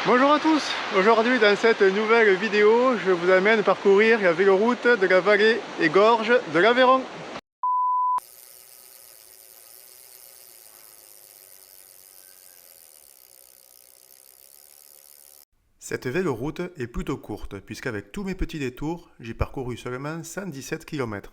Bonjour à tous, aujourd'hui dans cette nouvelle vidéo, je vous amène parcourir la véloroute de la vallée et gorge de l'Aveyron. Cette véloroute est plutôt courte, puisqu'avec tous mes petits détours, j'ai parcouru seulement 117 km.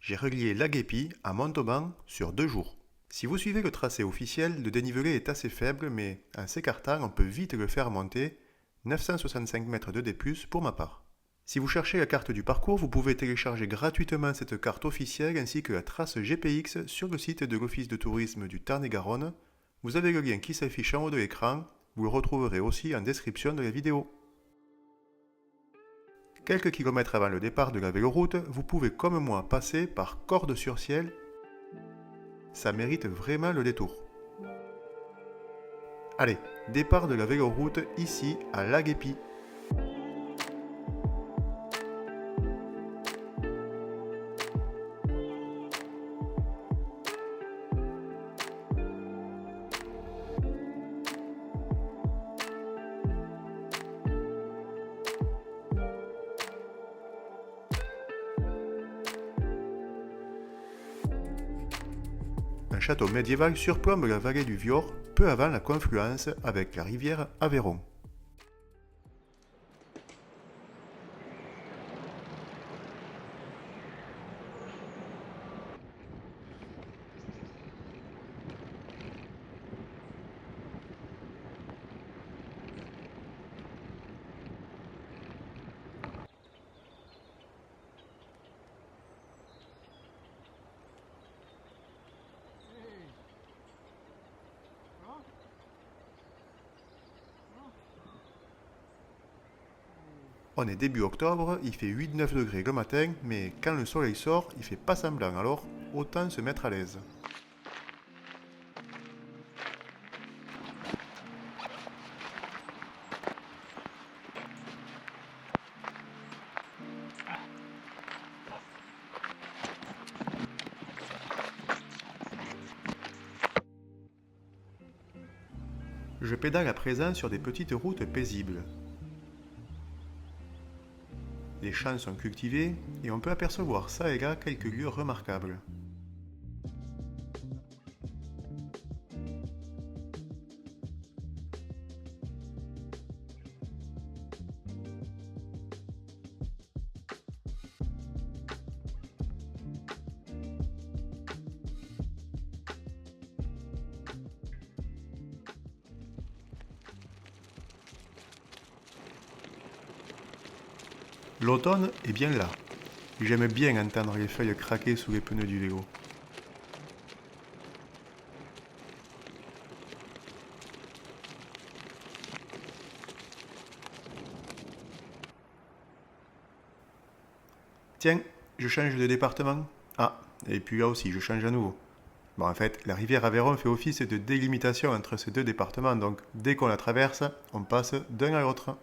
J'ai relié La Guépie à Montauban sur 2 jours. Si vous suivez le tracé officiel, le dénivelé est assez faible, mais en s'écartant, on peut vite le faire monter, 965 mètres de D+, pour ma part. Si vous cherchez la carte du parcours, vous pouvez télécharger gratuitement cette carte officielle ainsi que la trace GPX sur le site de l'Office de tourisme du Tarn-et-Garonne. Vous avez le lien qui s'affiche en haut de l'écran, vous le retrouverez aussi en description de la vidéo. Quelques kilomètres avant le départ de la véloroute, vous pouvez comme moi passer par Cordes-sur-Ciel. Ça mérite vraiment le détour. Allez, départ de la véloroute ici à La Guépie. Un château médiéval surplombe la vallée du Viaur, peu avant la confluence avec la rivière Aveyron. On est début octobre, il fait 8-9 degrés le matin, mais quand le soleil sort, il fait pas semblant, alors autant se mettre à l'aise. Je pédale à présent sur des petites routes paisibles. Les champs sont cultivés et on peut apercevoir ça et là quelques lieux remarquables. L'automne est bien là. J'aime bien entendre les feuilles craquer sous les pneus du vélo. Tiens, je change de département. Ah, et puis là aussi, je change à nouveau. Bon, en fait, la rivière Aveyron fait office de délimitation entre ces deux départements, donc dès qu'on la traverse, on passe d'un à l'autre.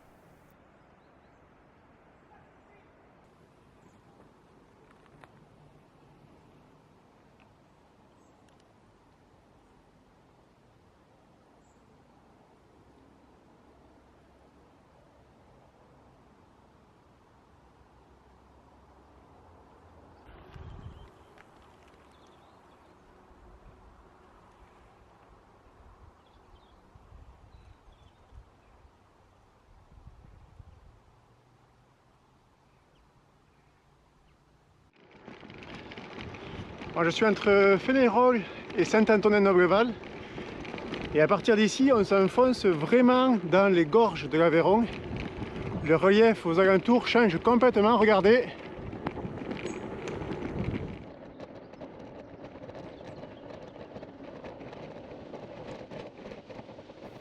Moi, je suis entre Fénérolles et Saint-Antonin-Nobleval. Et à partir d'ici, on s'enfonce vraiment dans les gorges de l'Aveyron. Le relief aux alentours change complètement, regardez.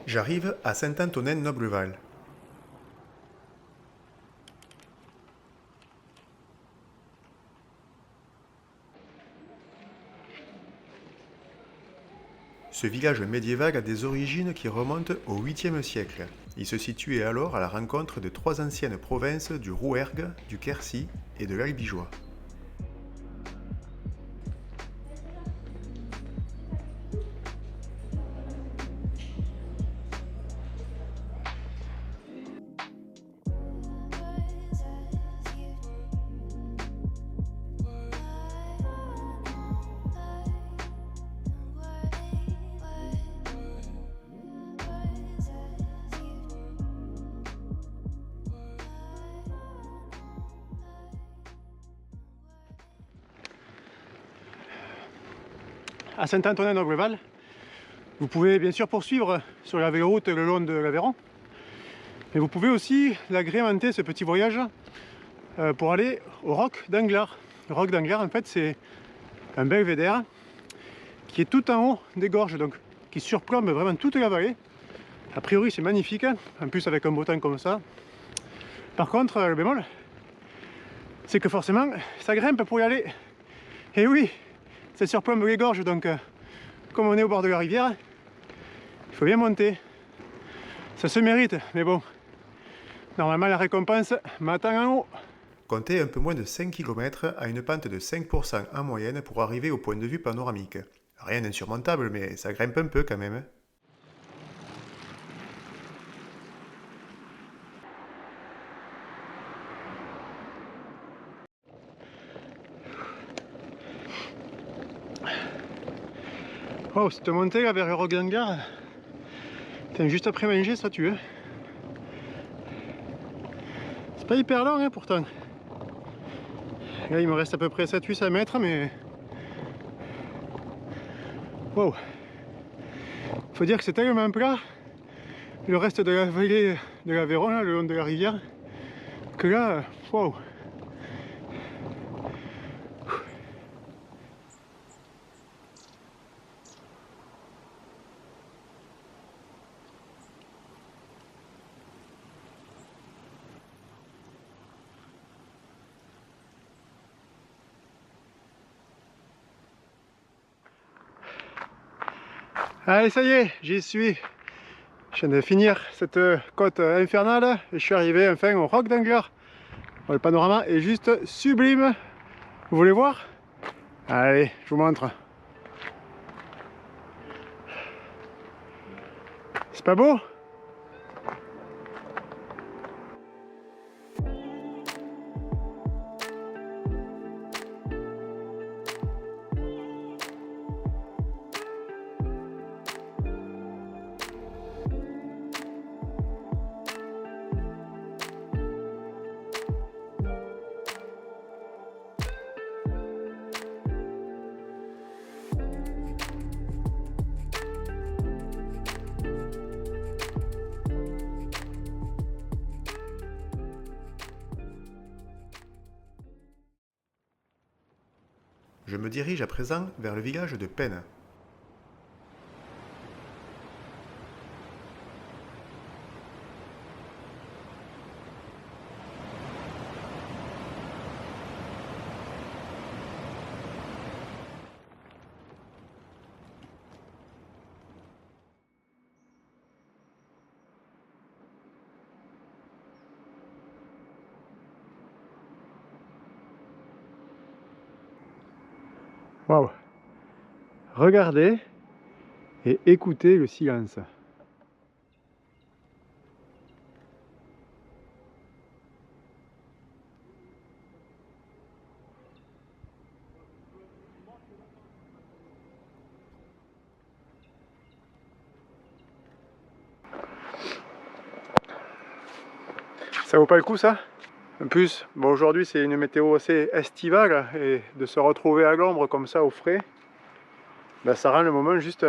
J'arrive à Saint-Antonin-Nobleval. Ce village médiéval a des origines qui remontent au 8e siècle. Il se situait alors à la rencontre de 3 anciennes provinces du Rouergue, du Quercy et de l'Albigeois. à Saint-Antonin-d'Orgueval. Vous pouvez bien sûr poursuivre sur la véloroute le long de l'Aveyron. Mais vous pouvez aussi l'agrémenter, ce petit voyage, pour aller au Roc d'Anglars. Le Roc d'Anglars, en fait, c'est un belvédère qui est tout en haut des gorges, donc qui surplombe vraiment toute la vallée. A priori, c'est magnifique, en plus avec un beau temps comme ça. Par contre, le bémol, c'est que forcément, ça grimpe pour y aller. Et oui, ça surplombe les gorges, donc comme on est au bord de la rivière, il faut bien monter. Ça se mérite, mais bon, normalement la récompense m'attend en haut. Comptez un peu moins de 5 km à une pente de 5% en moyenne pour arriver au point de vue panoramique. Rien d'insurmontable, mais ça grimpe un peu quand même. Oh, cette montée là vers le Roc d'Anglars, juste après manger, ça tue. C'est pas hyper long pourtant. Là, il me reste à peu près 700-800 mètres, mais... Wow. Faut dire que c'est tellement plat, le reste de la vallée de l'Aveyron, le long de la rivière, que là, wow. Allez, ça y est, j'y suis. Je viens de finir cette côte infernale et je suis arrivé enfin au Roc d'Anglars. Le panorama est juste sublime. Vous voulez voir? Allez, je vous montre. C'est pas beau? Je me dirige à présent vers le village de Penne. Waouh! Regardez et écoutez le silence. Ça vaut pas le coup ça? En plus, bon, aujourd'hui c'est une météo assez estivale et de se retrouver à l'ombre comme ça au frais, ben, ça rend le moment juste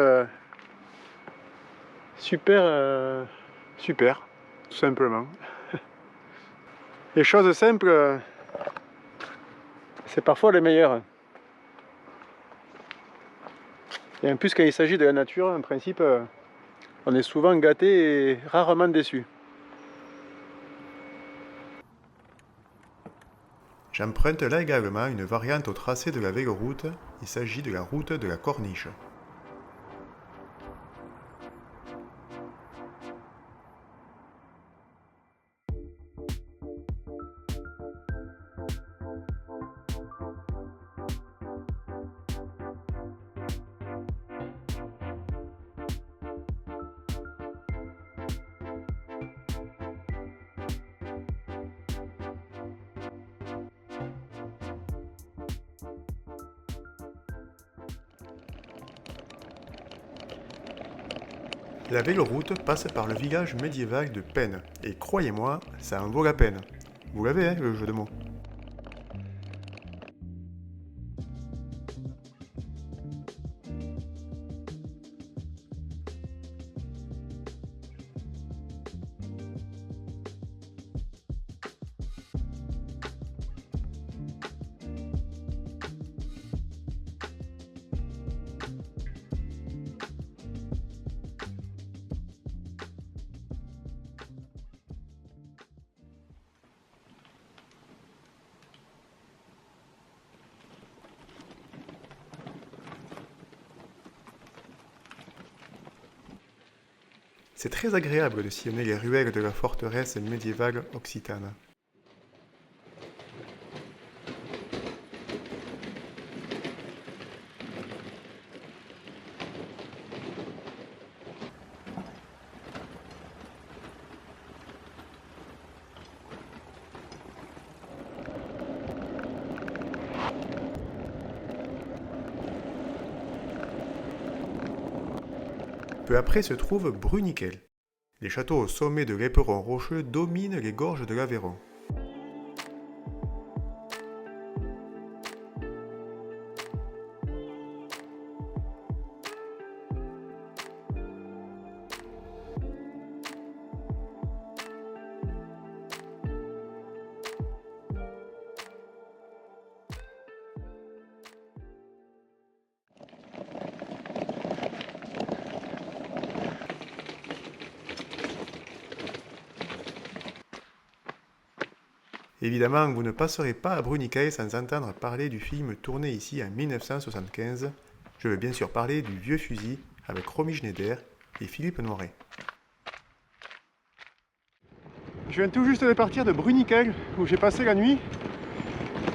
super, super, tout simplement. Les choses simples, c'est parfois les meilleures. Et en plus quand il s'agit de la nature, en principe, on est souvent gâté et rarement déçu. J'emprunte là également une variante au tracé de la véloroute, il s'agit de la route de la Corniche. La véloroute passe par le village médiéval de Penne, et croyez-moi, ça en vaut la peine. Vous l'avez, le jeu de mots. C'est très agréable de sillonner les ruelles de la forteresse médiévale occitane. Peu après se trouve Bruniquel. Les châteaux au sommet de l'éperon rocheux dominent les gorges de l'Aveyron. Évidemment, vous ne passerez pas à Bruniquel sans entendre parler du film tourné ici en 1975. Je veux bien sûr parler du Vieux Fusil avec Romy Schneider et Philippe Noiret. Je viens tout juste de partir de Bruniquel où j'ai passé la nuit.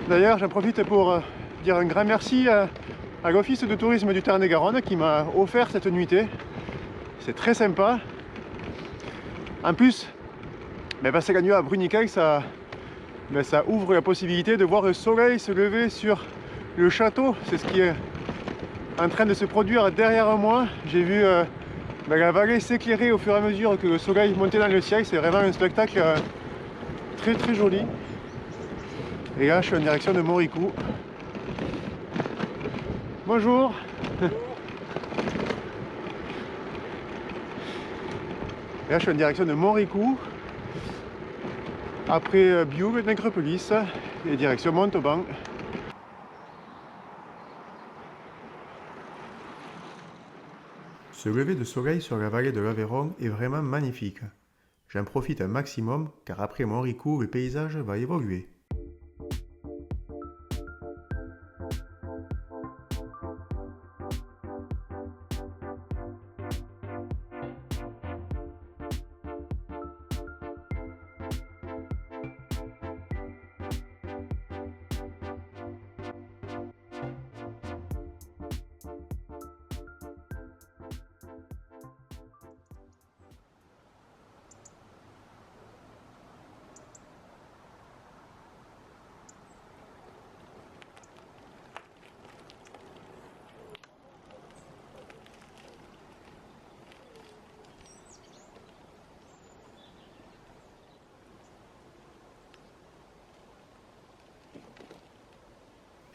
D'ailleurs, j'en profite pour dire un grand merci à l'Office de tourisme du Tarn-et-Garonne qui m'a offert cette nuitée. C'est très sympa. En plus, passer la nuit à Bruniquel, ça ouvre la possibilité de voir le soleil se lever sur le château. C'est ce qui est en train de se produire derrière moi. J'ai vu la vallée s'éclairer au fur et à mesure que le soleil montait dans le ciel. C'est vraiment un spectacle très très joli. Et là, je suis en direction de Moricou. Bonjour. Et là, je suis en direction de Moricou. Après Bioul, Nègrepelisse et direction Montauban. Ce lever de soleil sur la vallée de l'Aveyron est vraiment magnifique. J'en profite un maximum car après Moricou, le paysage va évoluer.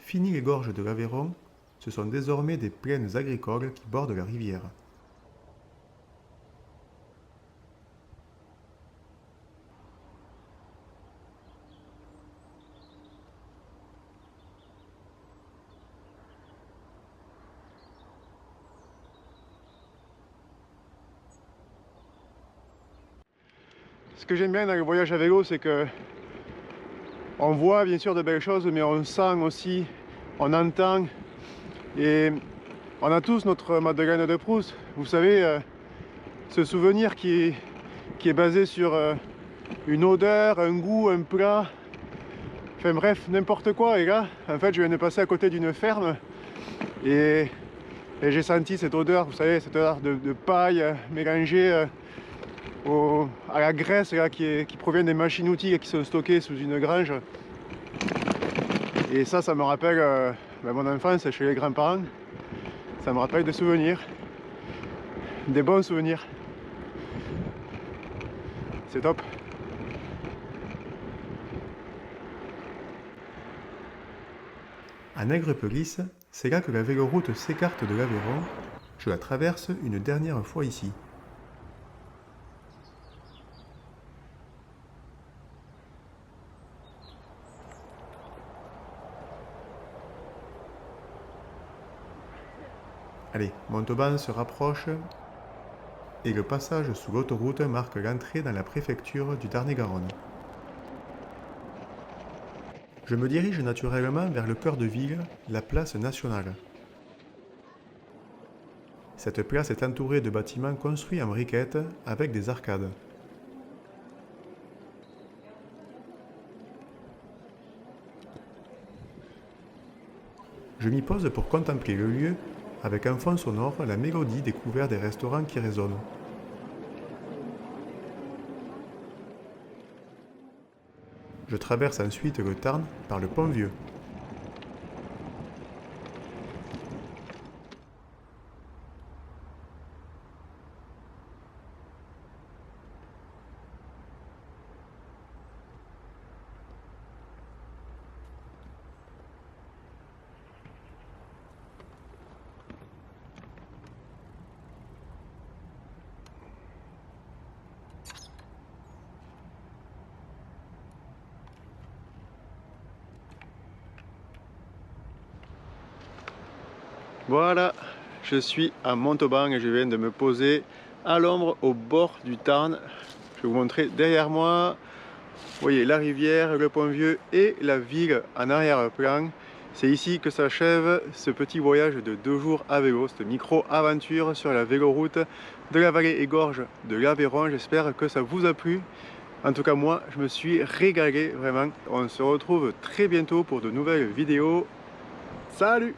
Fini les gorges de l'Aveyron, ce sont désormais des plaines agricoles qui bordent la rivière. Ce que j'aime bien dans le voyage à vélo, c'est que on voit bien sûr de belles choses, mais on sent aussi, on entend, et on a tous notre Madeleine de Proust. Vous savez, ce souvenir qui est basé sur une odeur, un goût, un plat, enfin bref, n'importe quoi. Et là, en fait, je viens de passer à côté d'une ferme et j'ai senti cette odeur, vous savez, cette odeur de paille mélangée à la graisse là, qui provient des machines-outils qui sont stockées sous une grange. Et ça me rappelle mon enfance chez les grands-parents. Ça me rappelle des souvenirs, des bons souvenirs. C'est top. À Nègrepelisse, c'est là que la véloroute s'écarte de l'Aveyron. Je la traverse une dernière fois ici. Allez, Montauban se rapproche et le passage sous l'autoroute marque l'entrée dans la préfecture du Tarn-et-Garonne. Je me dirige naturellement vers le cœur de ville, la place nationale. Cette place est entourée de bâtiments construits en briquettes avec des arcades. Je m'y pose pour contempler le lieu avec en fond sonore la mélodie des couverts des restaurants qui résonnent. Je traverse ensuite le Tarn par le Pont Vieux. Voilà, je suis à Montauban et je viens de me poser à l'ombre au bord du Tarn. Je vais vous montrer derrière moi, vous voyez la rivière, le Pont Vieux et la ville en arrière-plan. C'est ici que s'achève ce petit voyage de 2 jours à vélo, cette micro-aventure sur la véloroute de la vallée et gorge de l'Aveyron. J'espère que ça vous a plu. En tout cas, moi, je me suis régalé vraiment. On se retrouve très bientôt pour de nouvelles vidéos. Salut!